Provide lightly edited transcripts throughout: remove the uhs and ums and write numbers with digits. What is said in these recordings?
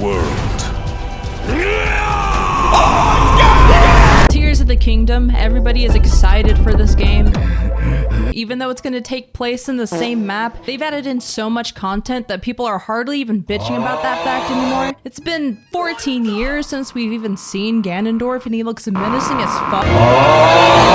world. Tears of the Kingdom, everybody is excited for this game. Even though it's going to take place in the same map, they've added in so much content that people are hardly even bitching about that fact anymore. It's been 14 years since we've even seen Ganondorf, and he looks menacing as fuck.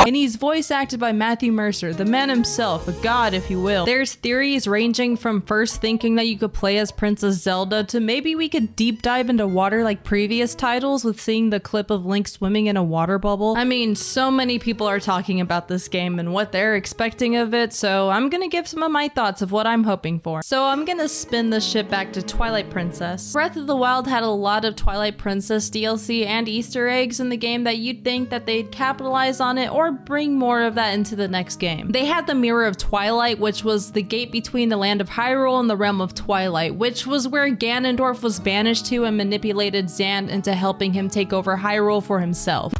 And he's voice acted by Matthew Mercer, the man himself, a god if you will. There's theories ranging from first thinking that you could play as Princess Zelda to maybe we could deep dive into water like previous titles with seeing the clip of Link swimming in a water bubble. I mean, so many people are talking about this game and what they're expecting of it, so I'm gonna give some of my thoughts of what I'm hoping for. So I'm gonna spin this shit back to Twilight Princess. Breath of the Wild had a lot of Twilight Princess DLC and Easter eggs in the game that you'd think that they'd capitalize on it or bring more of that into the next game. They had the Mirror of Twilight, which was the gate between the land of Hyrule and the realm of Twilight, which was where Ganondorf was banished to and manipulated Zant into helping him take over Hyrule for himself.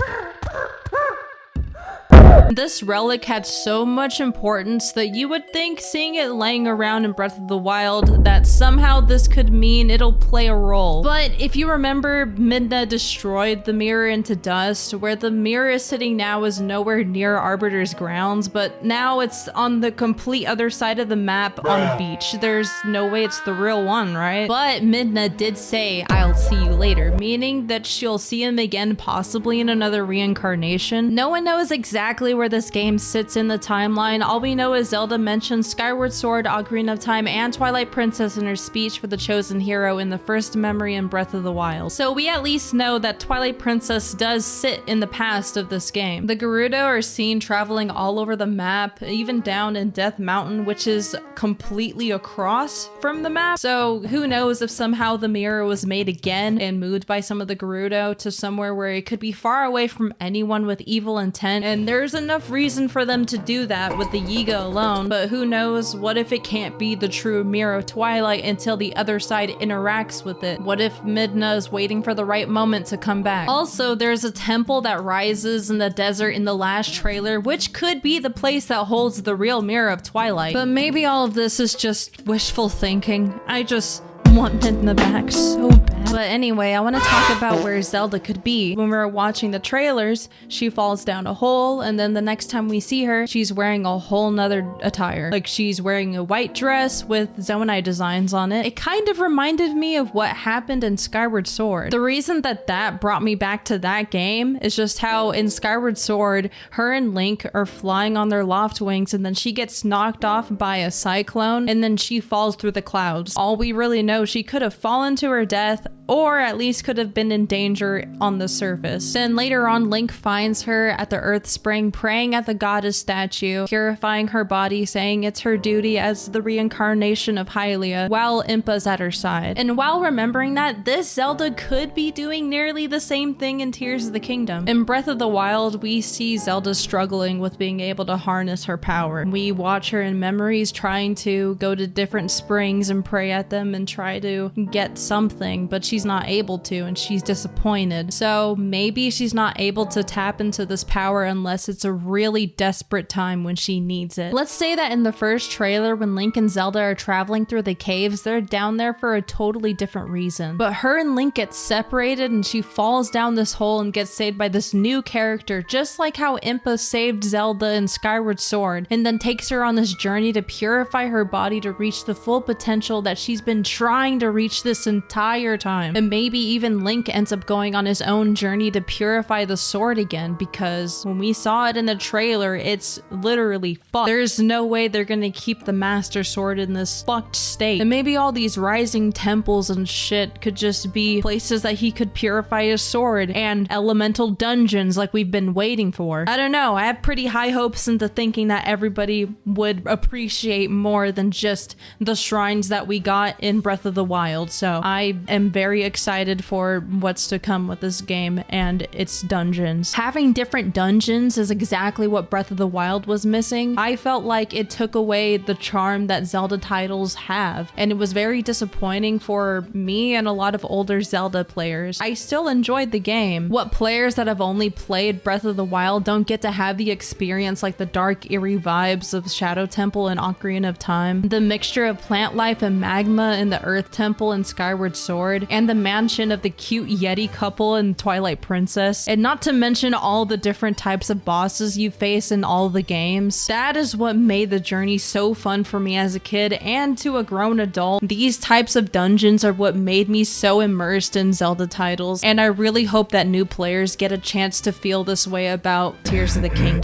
This relic had so much importance that you would think seeing it laying around in Breath of the Wild that somehow this could mean it'll play a role. But if you remember, Midna destroyed the mirror into dust. Where the mirror is sitting now is nowhere near Arbiter's grounds, but now it's on the complete other side of the map on a beach. There's no way it's the real one, right? But Midna did say, "I'll see you later," meaning that she'll see him again, possibly in another reincarnation. No one knows exactly where this game sits in the timeline. All we know is Zelda mentioned Skyward Sword, Ocarina of Time, and Twilight Princess in her speech for the chosen hero in the first memory in Breath of the Wild. So we at least know that Twilight Princess does sit in the past of this game. The Gerudo are seen traveling all over the map, even down in Death Mountain, which is completely across from the map. So who knows if somehow the mirror was made again and moved by some of the Gerudo to somewhere where it could be far away from anyone with evil intent, and there's enough reason for them to do that with the Yiga alone. But who knows, what if it can't be the true Mirror of Twilight until the other side interacts with it? What if Midna is waiting for the right moment to come back? Also, there's a temple that rises in the desert in the last trailer, which could be the place that holds the real Mirror of Twilight. But maybe all of this is just wishful thinking. I just want Midna back so bad. But anyway, I want to talk about where Zelda could be. When we were watching the trailers, she falls down a hole, and then the next time we see her, she's wearing a whole nother attire. Like, she's wearing a white dress with Zonai designs on it. It kind of reminded me of what happened in Skyward Sword. The reason that brought me back to that game is just how in Skyward Sword, her and Link are flying on their loft wings, and then she gets knocked off by a cyclone, and then she falls through the clouds. All we really know, she could have fallen to her death, or at least could have been in danger on the surface. Then later on, Link finds her at the Earth Spring, praying at the goddess statue, purifying her body, saying it's her duty as the reincarnation of Hylia, while Impa's at her side. And while remembering that, this Zelda could be doing nearly the same thing in Tears of the Kingdom. In Breath of the Wild, we see Zelda struggling with being able to harness her power. We watch her in memories trying to go to different springs and pray at them and try to get something, but she's not able to, and she's disappointed. So maybe she's not able to tap into this power unless it's a really desperate time when she needs it. Let's say that in the first trailer, when Link and Zelda are traveling through the caves, they're down there for a totally different reason. But her and Link get separated, and she falls down this hole and gets saved by this new character, just like how Impa saved Zelda in Skyward Sword, and then takes her on this journey to purify her body to reach the full potential that she's been trying to reach this entire time. And maybe even Link ends up going on his own journey to purify the sword again, because when we saw it in the trailer, it's literally fucked. There's no way they're gonna keep the Master Sword in this fucked state. And maybe all these rising temples and shit could just be places that he could purify his sword, and elemental dungeons like we've been waiting for. I don't know, I have pretty high hopes into thinking that everybody would appreciate more than just the shrines that we got in Breath of the Wild. So I am very excited for what's to come with this game and its dungeons. Having different dungeons is exactly what Breath of the Wild was missing. I felt like it took away the charm that Zelda titles have, and it was very disappointing for me and a lot of older Zelda players. I still enjoyed the game. What players that have only played Breath of the Wild don't get to have the experience like the dark, eerie vibes of Shadow Temple and Ocarina of Time, the mixture of plant life and magma in the Earth Temple and Skyward Sword, and the mansion of the cute Yeti couple in Twilight Princess, and not to mention all the different types of bosses you face in all the games. That is what made the journey so fun for me as a kid and to a grown adult. These types of dungeons are what made me so immersed in Zelda titles, and I really hope that new players get a chance to feel this way about Tears of the Kingdom.